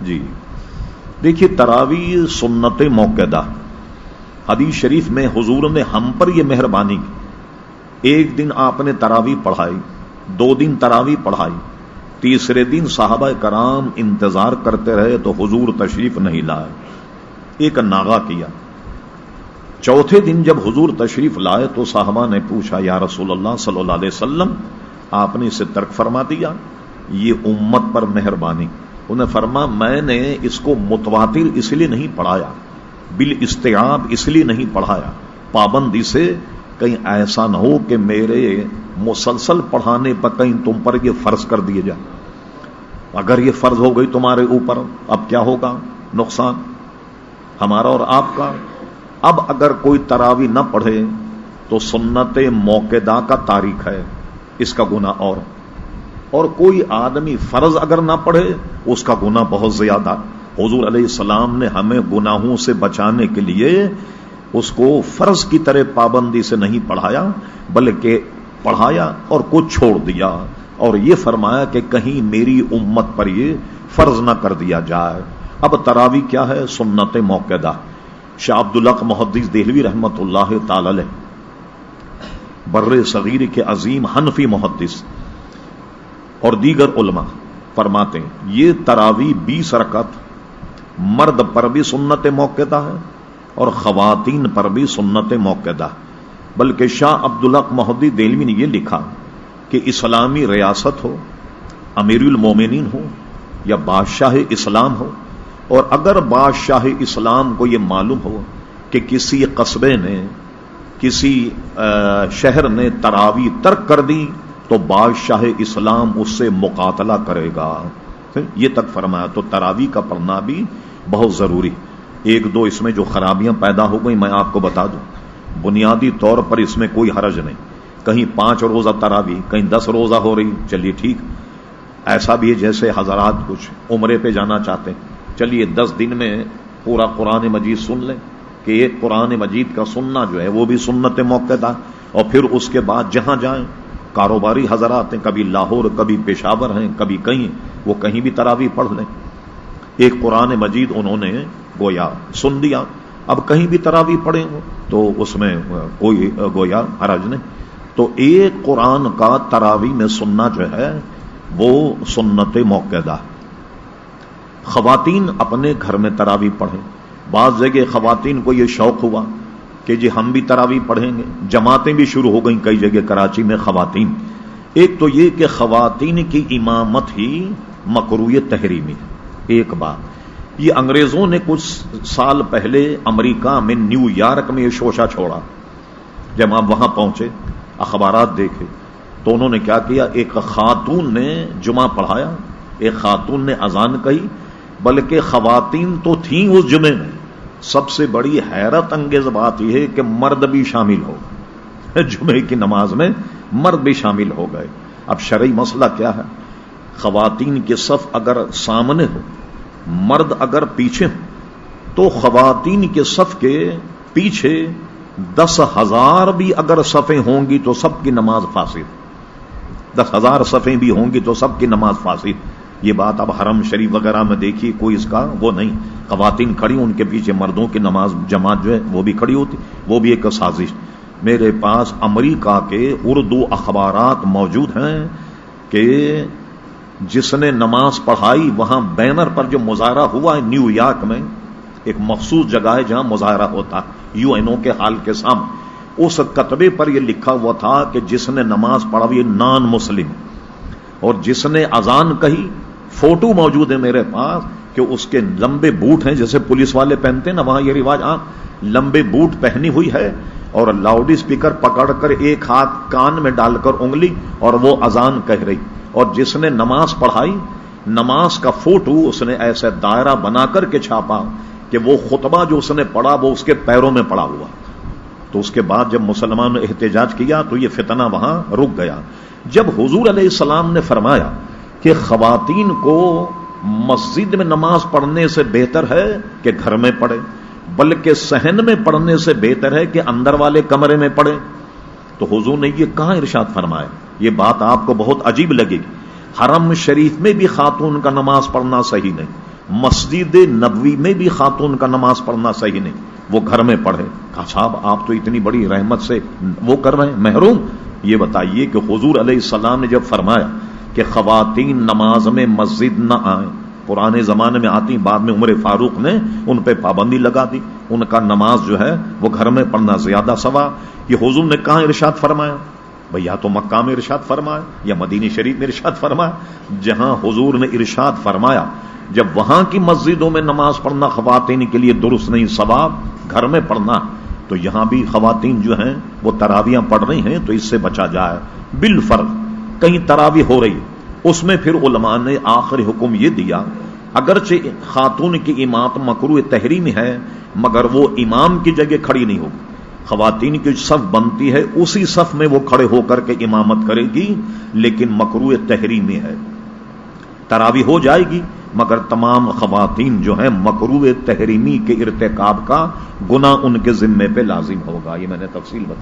جی دیکھیے، تراویح سنت موقدہ، حدیث شریف میں حضور نے ہم پر یہ مہربانی کی، ایک دن آپ نے تراویح پڑھائی، 2 دن تراویح پڑھائی، تیسرے دن صحابہ کرام انتظار کرتے رہے تو حضور تشریف نہیں لائے، ایک ناغہ کیا۔ چوتھے دن جب حضور تشریف لائے تو صحابہ نے پوچھا، یا رسول اللہ صلی اللہ علیہ وسلم، آپ نے اسے ترک فرما دیا؟ یہ امت پر مہربانی۔ انہیں فرمایا، میں نے اس کو متواتر اس لیے نہیں پڑھایا، بالاستیعاب اس لیے نہیں پڑھایا، پابندی سے، کہیں ایسا نہ ہو کہ میرے مسلسل پڑھانے پر کہیں تم پر یہ فرض کر دیے جائے۔ اگر یہ فرض ہو گئی تمہارے اوپر، اب کیا ہوگا؟ نقصان ہمارا اور آپ کا۔ اب اگر کوئی تراویح نہ پڑھے تو سنت موقدہ کا تارک ہے، اس کا گناہ اور کوئی آدمی فرض اگر نہ پڑھے اس کا گناہ بہت زیادہ۔ حضور علیہ السلام نے ہمیں گناہوں سے بچانے کے لیے اس کو فرض کی طرح پابندی سے نہیں پڑھایا، بلکہ پڑھایا اور کچھ چھوڑ دیا، اور یہ فرمایا کہ کہیں میری امت پر یہ فرض نہ کر دیا جائے۔ اب تراویح کیا ہے؟ سنت موقدہ۔ شاہ عبدالحق محدث دہلوی رحمت اللہ تعالی علیہ، بر صغیر کے عظیم حنفی محدث، اور دیگر علماء فرماتے ہیں یہ تراویح 20 رکعت مرد پر بھی سنت موقدہ ہے اور خواتین پر بھی سنت موقدہ۔ بلکہ شاہ عبدالحق محدث دہلوی نے یہ لکھا کہ اسلامی ریاست ہو، امیر المومنین ہو یا بادشاہ اسلام ہو، اور اگر بادشاہ اسلام کو یہ معلوم ہو کہ کسی قصبے نے، کسی شہر نے تراویح ترک کر دی تو بادشاہ اسلام اس سے مقاتلہ کرے گا، یہ تک فرمایا۔ تو تراویح کا پڑھنا بھی بہت ضروری۔ ایک دو اس میں جو خرابیاں پیدا ہو گئی میں آپ کو بتا دوں، بنیادی طور پر اس میں کوئی حرج نہیں، کہیں 5 روزہ تراویح، کہیں 10 روزہ ہو رہی، چلیے ٹھیک۔ ایسا بھی ہے جیسے حضرات کچھ عمرے پہ جانا چاہتے ہیں، چلیے 10 دن میں پورا قرآن مجید سن لیں، کہ ایک قرآن مجید کا سننا جو ہے وہ بھی سنت موقدہ، اور پھر اس کے بعد جہاں جائیں، کاروباری حضرات ہیں، کبھی لاہور، کبھی پشاور ہیں، کبھی کہیں، وہ کہیں بھی تراویح پڑھ لیں، ایک قرآن مجید انہوں نے گویا سن دیا۔ اب کہیں بھی تراویح پڑھیں تو اس میں کوئی گویا حرج نہیں۔ تو ایک قرآن کا تراویح میں سننا جو ہے وہ سنت موقدہ۔ خواتین اپنے گھر میں تراویح پڑھیں۔ بعض جگہ خواتین کو یہ شوق ہوا کہ جی ہم بھی تراویح پڑھیں گے، جماعتیں بھی شروع ہو گئیں کئی جگہ کراچی میں خواتین۔ ایک تو یہ کہ خواتین کی امامت ہی مکروہ تحریمی ہے، ایک بات۔ یہ انگریزوں نے کچھ سال پہلے امریکہ میں نیو یارک میں یہ شوشہ چھوڑا۔ جب آپ وہاں پہنچے، اخبارات دیکھے، تو انہوں نے کیا کیا، ایک خاتون نے جمعہ پڑھایا، ایک خاتون نے اذان کہی، بلکہ خواتین تو تھیں اس جمعے میں۔ سب سے بڑی حیرت انگیز بات یہ ہے کہ مرد بھی شامل ہو گئے، جمعے کی نماز میں مرد بھی شامل ہو گئے۔ اب شرعی مسئلہ کیا ہے؟ خواتین کے صف اگر سامنے ہو، مرد اگر پیچھے ہو، تو خواتین کے صف کے پیچھے 10,000 بھی اگر صفیں ہوں گی تو سب کی نماز فاسد، 10,000 صفیں بھی ہوں گی تو سب کی نماز فاسد۔ یہ بات اب حرم شریف وغیرہ میں دیکھیے، کوئی اس کا وہ نہیں، خواتین کھڑی، ان کے پیچھے مردوں کی نماز جماعت جو ہے وہ بھی کھڑی ہوتی، وہ بھی ایک سازش۔ میرے پاس امریکہ کے اردو اخبارات موجود ہیں کہ جس نے نماز پڑھائی، وہاں بینر پر جو مظاہرہ ہوا ہے نیو یارک میں، ایک مخصوص جگہ ہے جہاں مظاہرہ ہوتا ہے UN کے ہال کے سامنے، اس کتبے پر یہ لکھا ہوا تھا کہ جس نے نماز پڑھا یہ نان مسلم، اور جس نے اذان کہی، فوٹو موجود ہے میرے پاس کہ اس کے لمبے بوٹ ہیں جیسے پولیس والے پہنتے ہیں نا، وہاں یہ رواج، لمبے بوٹ پہنی ہوئی ہے، اور لاؤڈ اسپیکر پکڑ کر ایک ہاتھ کان میں ڈال کر انگلی، اور وہ اذان کہہ رہی، اور جس نے نماز پڑھائی، نماز کا فوٹو اس نے ایسے دائرہ بنا کر کے چھاپا کہ وہ خطبہ جو اس نے پڑھا وہ اس کے پیروں میں پڑا ہوا۔ تو اس کے بعد جب مسلمانوں نے احتجاج کیا تو یہ فتنہ وہاں رک گیا۔ جب حضور علیہ السلام نے فرمایا کہ خواتین کو مسجد میں نماز پڑھنے سے بہتر ہے کہ گھر میں پڑھے، بلکہ صحن میں پڑھنے سے بہتر ہے کہ اندر والے کمرے میں پڑھے، تو حضور نے یہ کہاں ارشاد فرمایا؟ یہ بات آپ کو بہت عجیب لگے گی، حرم شریف میں بھی خاتون کا نماز پڑھنا صحیح نہیں، مسجد نبوی میں بھی خاتون کا نماز پڑھنا صحیح نہیں، وہ گھر میں پڑھے۔ کہا صاحب آپ تو اتنی بڑی رحمت سے وہ کر رہے ہیں، محروم۔ یہ بتائیے کہ حضور علیہ السلام نے جب فرمایا کہ خواتین نماز میں مسجد نہ آئیں، پرانے زمانے میں آتی، بعد میں عمر فاروق نے ان پہ پابندی لگا دی، ان کا نماز جو ہے وہ گھر میں پڑھنا زیادہ ثواب۔ یہ حضور نے کہاں ارشاد فرمایا؟ بھئی یا تو مکہ میں ارشاد فرمایا یا مدینہ شریف میں ارشاد فرمایا۔ جہاں حضور نے ارشاد فرمایا جب وہاں کی مسجدوں میں نماز پڑھنا خواتین کے لیے درست نہیں، ثواب گھر میں پڑھنا، تو یہاں بھی خواتین جو ہیں وہ تراویاں پڑھ رہی ہیں تو اس سے بچا جائے۔ بالفرض کہیں تراویح ہو رہی، اس میں پھر علماء نے آخری حکم یہ دیا، اگرچہ خاتون کی امامت مکروہ تحریمی ہے مگر وہ امام کی جگہ کھڑی نہیں ہوگی، خواتین کی صف بنتی ہے اسی صف میں وہ کھڑے ہو کر کے امامت کرے گی، لیکن مکروہ تحریمی ہے، تراویح ہو جائے گی مگر تمام خواتین جو ہیں مکروہ تحریمی کے ارتکاب کا گناہ ان کے ذمے پہ لازم ہوگا۔ یہ میں نے تفصیل بتائی۔